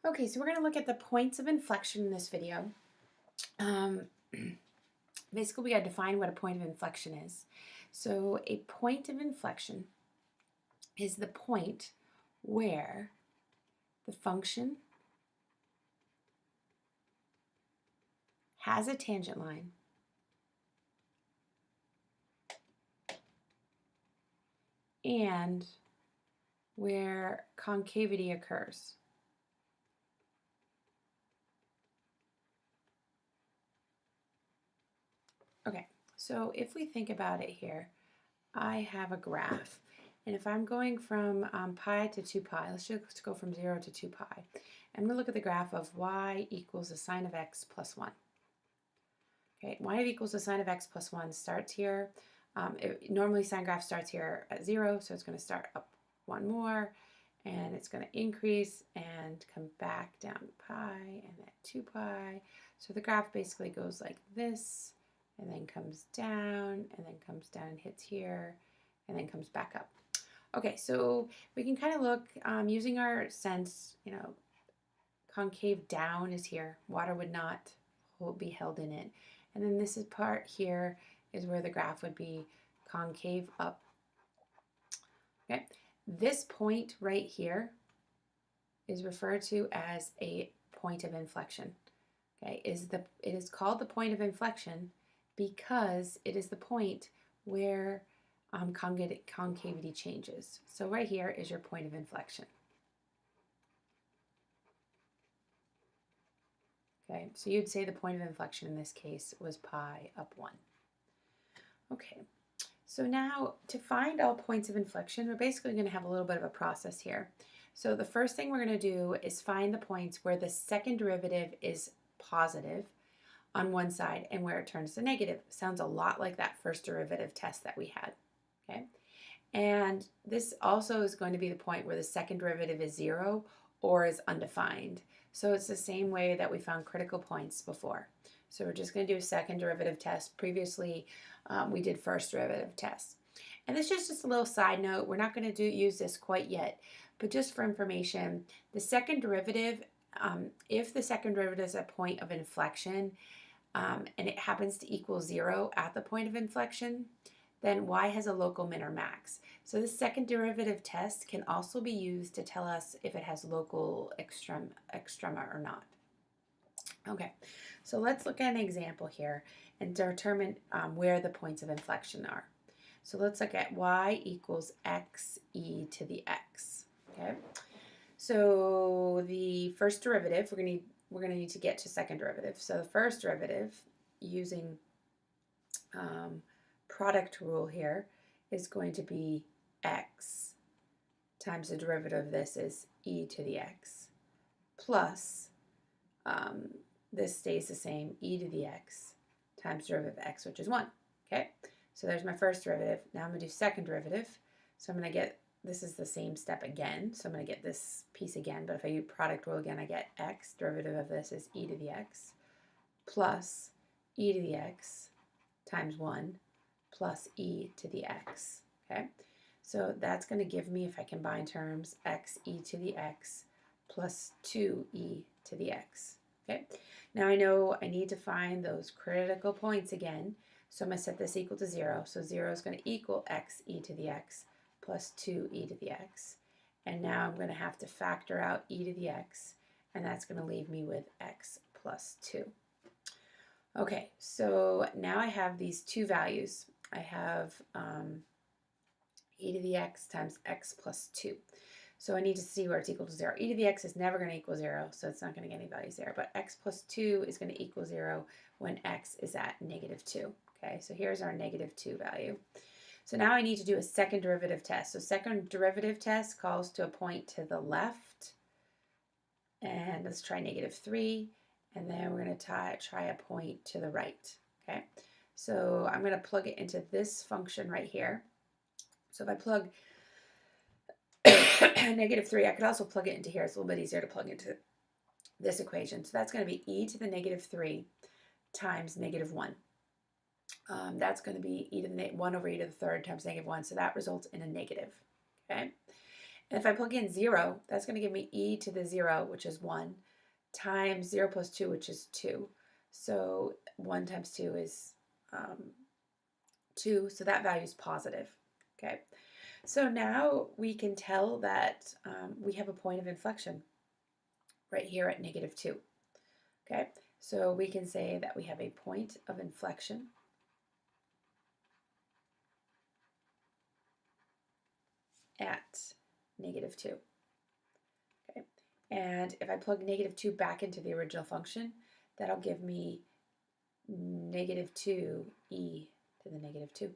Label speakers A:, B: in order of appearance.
A: Okay, so we're going to look at the points of inflection in this video. Um, Basically, we got to define what a point of inflection is. So a point of inflection is the point where the function has a tangent line and where concavity occurs. Okay, so if we think about it here, I have a graph. And if I'm going from pi to 2 pi, let's just go from 0 to 2 pi. I'm going to look at the graph of y equals the sine of x plus 1. Okay, y equals the sine of x plus 1 starts here. Normally sine graph starts here at 0, so it's going to start up one more, and it's going to increase and come back down to pi and at 2 pi. So the graph basically goes like this, and then comes down, and then comes down and hits here, and then comes back up. Okay, so we can kind of look using our sense, concave down is here. Water would not be held in it. And then this is part here is where the graph would be concave up. Okay, this point right here is referred to as a point of inflection. Okay, it is called the point of inflection because it is the point where concavity changes. So right here is your point of inflection. Okay, so you'd say the point of inflection in this case was pi up 1. Okay, so now to find all points of inflection, we're basically going to have a little bit of a process here. So the first thing we're going to do is find the points where the second derivative is positive on one side and where it turns to negative. Sounds a lot like that first derivative test that we had. Okay, and this also is going to be the point where the second derivative is 0 or is undefined. So it's the same way that we found critical points before. So we're just going to do a second derivative test. Previously, we did first derivative tests. And this is just a little side note. We're not going to use this quite yet, but just for information, the second derivative, if the second derivative is a point of inflection and it happens to equal 0 at the point of inflection, then y has a local min or max. So the second derivative test can also be used to tell us if it has local extrema or not. Okay, so let's look at an example here and determine where the points of inflection are. So let's look at y equals x e to the x. Okay, so the first derivative, we're going to need to get to second derivative. So the first derivative using product rule here is going to be x times the derivative of this is e to the x plus this stays the same, e to the x times derivative of x, which is 1. Okay, so there's my first derivative. Now I'm going to do second derivative. So I'm going to get, this is the same step again, so I'm going to get this piece again, but if I use product rule again, I get x, derivative of this is e to the x plus e to the x times 1 plus e to the x. Okay, so that's going to give me, if I combine terms, x e to the x plus 2e to the x. Okay, now I know I need to find those critical points again, so I'm going to set this equal to 0. So 0 is going to equal x e to the x plus 2e to the x. And now I'm going to have to factor out e to the x, and that's going to leave me with x plus 2. Okay, so now I have these two values. I have e to the x times x plus 2. So I need to see where it's equal to 0. E to the x is never going to equal 0, so it's not going to get any values there. But x plus 2 is going to equal 0 when x is at negative 2. Okay, so here's our negative 2 value. So now I need to do a second derivative test. So second derivative test calls to a point to the left. And let's try negative 3. And then we're going to try a point to the right. Okay, so I'm going to plug it into this function right here. So if I plug negative 3, I could also plug it into here. It's a little bit easier to plug into this equation. So that's going to be e to the negative 3 times negative 1. That's going to be e to the 1 over e to the third times negative 1. So that results in a negative. Okay. And if I plug in 0, that's going to give me e to the 0, which is 1, times 0 plus 2, which is 2. So 1 times 2 is 2, so that value is positive. Okay, so now we can tell that we have a point of inflection right here at -2. Okay, so we can say that we have a point of inflection at -2. Okay, and if I plug -2 back into the original function, that'll give me -2 e to the -2.